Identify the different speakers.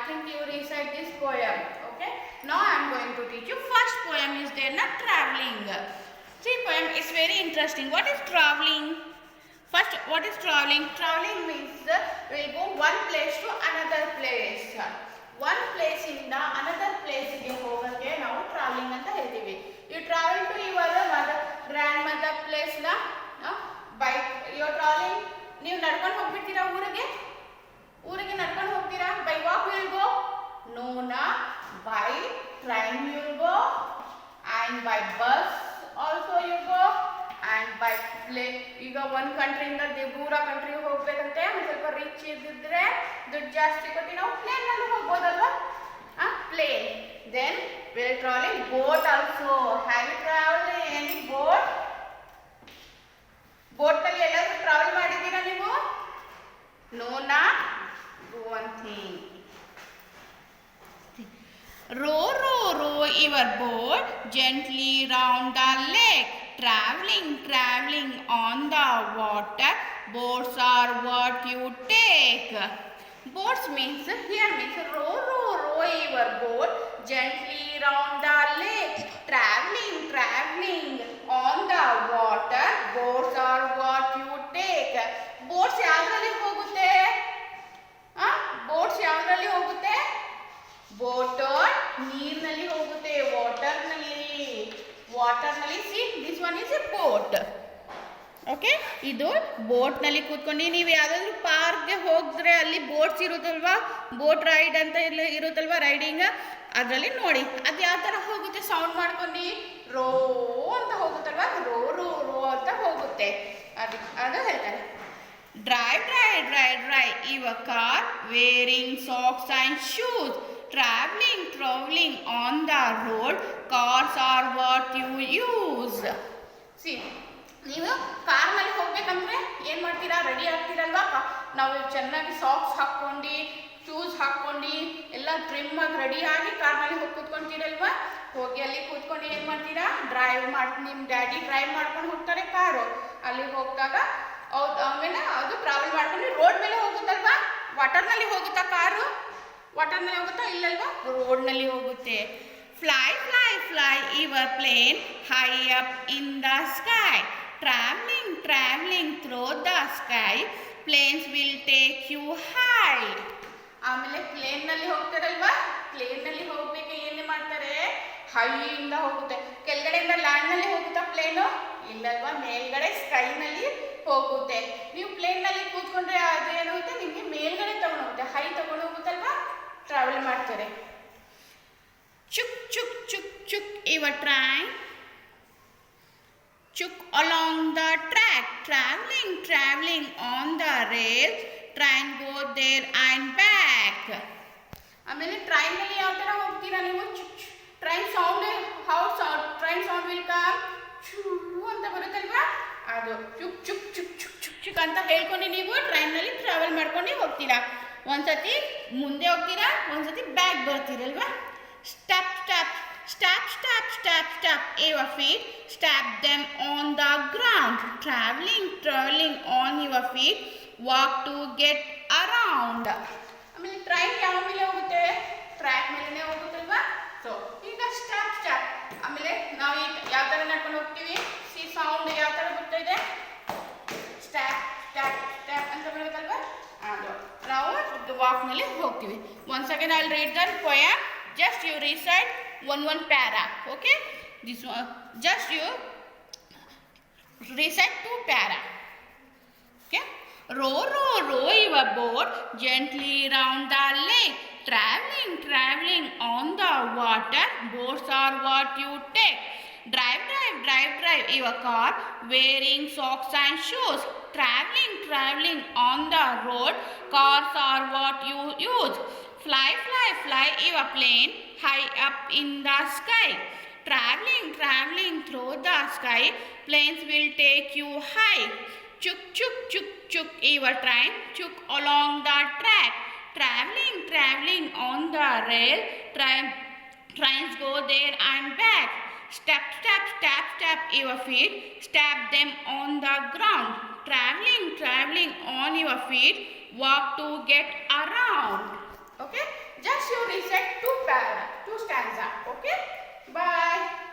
Speaker 1: think you recite this poem. Okay. Now I am going to teach you. First poem is there, not traveling. See, poem is very interesting. What is traveling? First, what is traveling? Traveling means we'll go one place to another place. One place ಇಂದ another place ಗೆ ಹೋಗಕ್ಕೆ ನಾವು traveling ಅಂತ ಹೇಳ್ತೀವಿ. You travel to your mother, grandmother place na by you traveling. ನೀವು ನಡ್ಕೊಂಡು ಹೋಗ್ಬಿಡ್ತೀರಾ ಊರಿಗೆ ನಡ್ಕೊಂಡು ಹೋಗ್ತೀರಾ? By walk you will go? No na. By train you will go, and by bus also you go, and by plane. ಈಗ ಒಂದು ಕಂಟ್ರಿಯಿಂದ ದೂರ ಕಂಟ್ರಿಗೆ ಹೋಗ್ಬೇಕಂತೆ ಒಂದು ಸ್ವಲ್ಪ ರಿಚ್ ಇದ್ದಿದ್ರೆ ದುಡ್ಡು ಜಾಸ್ತಿ ಕೊಟ್ಟು ನಾವು ಪ್ಲೇನ್ ನಲ್ಲಿ ಹೋಗ್ಬೋದಲ್ವಾ? Plane. Then will traveling boat also. Have you traveled any boat? Boat ನಲ್ಲಿ ಎಲ್ಲಾದ್ರೂ ಟ್ರಾವೆಲ್ ಮಾಡಿದ್ದೀರಾ ನೀವು? ನೋ ನಾ? Go one thing. Row, row, row your boat gently round the lake. Traveling, traveling on the water. Boats are what you take. Boats means, here means row, row, row your boat gently round the lake. Traveling, traveling on the water. Boats are what you take. Boats ಯಾವ್ದ್ರಲ್ಲಿ ಹೋಗುತ್ತೆ? Boats ಯಾವ್ದ್ರಲ್ಲಿ ಹೋಗುತ್ತೆ? Boat ನೀರಿನಲ್ಲಿ ಹೋಗುತ್ತೆ, ವಾಟರ್ನಲ್ಲಿ. See, this one is a boat. Okay, ಇದು ಬೋಟ್ನಲ್ಲಿ ಕೂತ್ಕೊಂಡು ನೀವು ಯಾವುದಾದ್ರೂ ಪಾರ್ಕ್ಗೆ ಹೋಗಿದ್ರೆ ಅಲ್ಲಿ ಬೋಟ್ಸ್ ಇರುತ್ತಲ್ವಾ, ಬೋಟ್ ರೈಡ್ ಅಂತ ಇರುತ್ತಲ್ವಾ, ರೈಡಿಂಗ್, ಅದರಲ್ಲಿ ನೋಡಿ ಅದು ಯಾವ ಥರ ಹೋಗುತ್ತೆ, ಸೌಂಡ್ ಮಾಡ್ಕೊಂಡು ರೋ ಅಂತ ಹೋಗುತ್ತಲ್ವಾ, ರೋ ರೋ ರೋ ಅಂತ ಹೋಗುತ್ತೆ. ಅದು ಹೇಳ್ತಾರೆ. Drive, drive, drive, drive your car wearing socks and shoes. Traveling, traveling on the road. Cars are what you use. See, ನೀವು ಕಾರ್ನಲ್ಲಿ ಹೋಗ್ಬೇಕಂದ್ರೆ ಏನು ಮಾಡ್ತೀರಾ? ರೆಡಿ ಆಗ್ತೀರಲ್ವಾ? ನಾವು ಚೆನ್ನಾಗಿ ಸಾಕ್ಸ್ ಹಾಕ್ಕೊಂಡು, ಶೂಸ್ ಹಾಕ್ಕೊಂಡು ಎಲ್ಲ ಟ್ರಿಮ್ ಆಗಿ ರೆಡಿ ಆಗಿ ಕಾರ್ನಲ್ಲಿ ಹೋಗಿ ಕೂತ್ಕೊಂತೀರಲ್ವಾ? ಹೋಗಿ ಅಲ್ಲಿ ಕೂತ್ಕೊಂಡು ಏನು ಮಾಡ್ತೀರಾ? ಡ್ರೈವ್ ಮಾಡಿ, ನಿಮ್ಮ ಡ್ಯಾಡಿ ಡ್ರೈವ್ ಮಾಡ್ಕೊಂಡು ಹೋಗ್ತಾರೆ ಕಾರು. ಅಲ್ಲಿ ಹೋಗಿದಾಗ ಆಮೇಲೆ ಅದು ಟ್ರಾವೆಲ್ ಮಾಡ್ಕೊಂಡು ರೋಡ್ ಮೇಲೆ ಹೋಗುತ್ತಲ್ವಾ? ವಾಟರ್ನಲ್ಲಿ ಹೋಗುತ್ತಾ ಕಾರು? ವಾಟರ್ನಲ್ಲಿ ಹೋಗುತ್ತಾ? ಇಲ್ಲಲ್ವಾ, ರೋಡ್ನಲ್ಲಿ ಹೋಗುತ್ತೆ. Fly, fly, fly your plane high up in the sky. Travelling, travelling through the sky. Planes will take you high. ಆಮೇಲೆ ಪ್ಲೇನ್ನಲ್ಲಿ ಹೋಗ್ತಾರಲ್ವಾ? ಪ್ಲೇನ್ನಲ್ಲಿ ಹೋಗ್ಬೇಕು ಏನು ಮಾಡ್ತಾರೆ? ಹೈಯಿಂದ ಹೋಗುತ್ತೆ. ಕೆಳಗಡೆಯಿಂದ ಲ್ಯಾಂಡ್ನಲ್ಲಿ ಹೋಗುತ್ತಾ ಪ್ಲೇನು? ಇಲ್ಲಲ್ವಾ, ಮೇಲ್ಗಡೆ ಸ್ಕೈನಲ್ಲಿ ಹೋಗುತ್ತೆ. ನೀವು ಪ್ಲೇನ್ನಲ್ಲಿ ಕೂತ್ಕೊಂಡ್ರೆ ಅದೇನಾಗುತ್ತೆ, ನಿಮಗೆ ಮೇಲ್ಗಡೆ ತಗೊಂಡು ಹೋಗುತ್ತೆ, ಹೈ ತಗೊಂಡು ಹೋಗುತ್ತಲ್ವಾ, ಟ್ರಾವೆಲ್ ಮಾಡ್ತಾರೆ. Chug chug chug chug your train chug along the track. Traveling, traveling on the rail. Train go there and back. ಆಮೇಲೆ ಟ್ರೈನಲ್ಲಿ ಯಾವ ಥರ ಹೋಗ್ತೀರಾ ನೀವು? Train sound, how sound train sound will come choo ಅಂತ ಬರುತ್ತಲ್ವಾ, ಅದು chug chug chug chug chug chug ಅಂತ ಹೇಳ್ಕೊಂಡು ನೀವು ಟ್ರೈನ್ನಲ್ಲಿ ಟ್ರಾವೆಲ್ ಮಾಡ್ಕೊಂಡು ಹೋಗ್ತೀರಾ. ಒಂದ್ಸತಿ ಮುಂದೆ ಹೋಗ್ತೀರಾ, ಒಂದ್ಸತಿ ಬ್ಯಾಕ್ ಬರ್ತೀರಲ್ವಾ. Stop stop stop stop stop stop your feet. Stop them on the ground. Traveling, traveling on your feet. Walk to get around. ಆಮೇಲೆ ಟ್ರೈನ್ ಯಾವ ಮೇಲೆ ಹೋಗುತ್ತೆ? ಟ್ರ್ಯಾಕ್ ಮೇಲೆನೇ ಹೋಗುತ್ತಲ್ವಾ. ಸೊ ಈಗ ಸ್ಟಾಪ್ ಸ್ಟಾಪ್. ಆಮೇಲೆ ನಾವು ಈಗ ಯಾವ ಥರ ನಡ್ಕೊಂಡು ಹೋಗ್ತೀವಿ? ಸಿ, ಸೌಂಡ್ ಯಾವ ಥರ ಬರ್ತಾ ಇದೆ? ಸ್ಟ್ಯಾಪ್ ಸ್ಟ್ಯಾಪ್ ಸ್ಟ್ಯಾಪ್ ಅಂತ ಬರುತ್ತಲ್ವಾ, ಅದು ನಾವು ವಾಕ್ನಲ್ಲಿ ಹೋಗ್ತೀವಿ. Once again I will read the poem. Just you recite one para. Okay, this one just you recite 2 para. Okay, row, row, row your boat gently round the lake. Traveling, traveling on the water. Boats are what you take. Drive, drive, drive, drive your car wearing socks and shoes. Traveling, traveling on the road. Cars are what you use. Fly, fly, fly your plane high up in the sky. Traveling, traveling through the sky. Planes will take you high. Chuk, chuk, chuk, chuk your train. Chuk along the track. Traveling, traveling on the rail. Trains go there and back. Step, step, step, step your feet. Step them on the ground. Traveling, traveling on your feet. Walk to get around. Okay, just you recite two stanza. Okay, bye.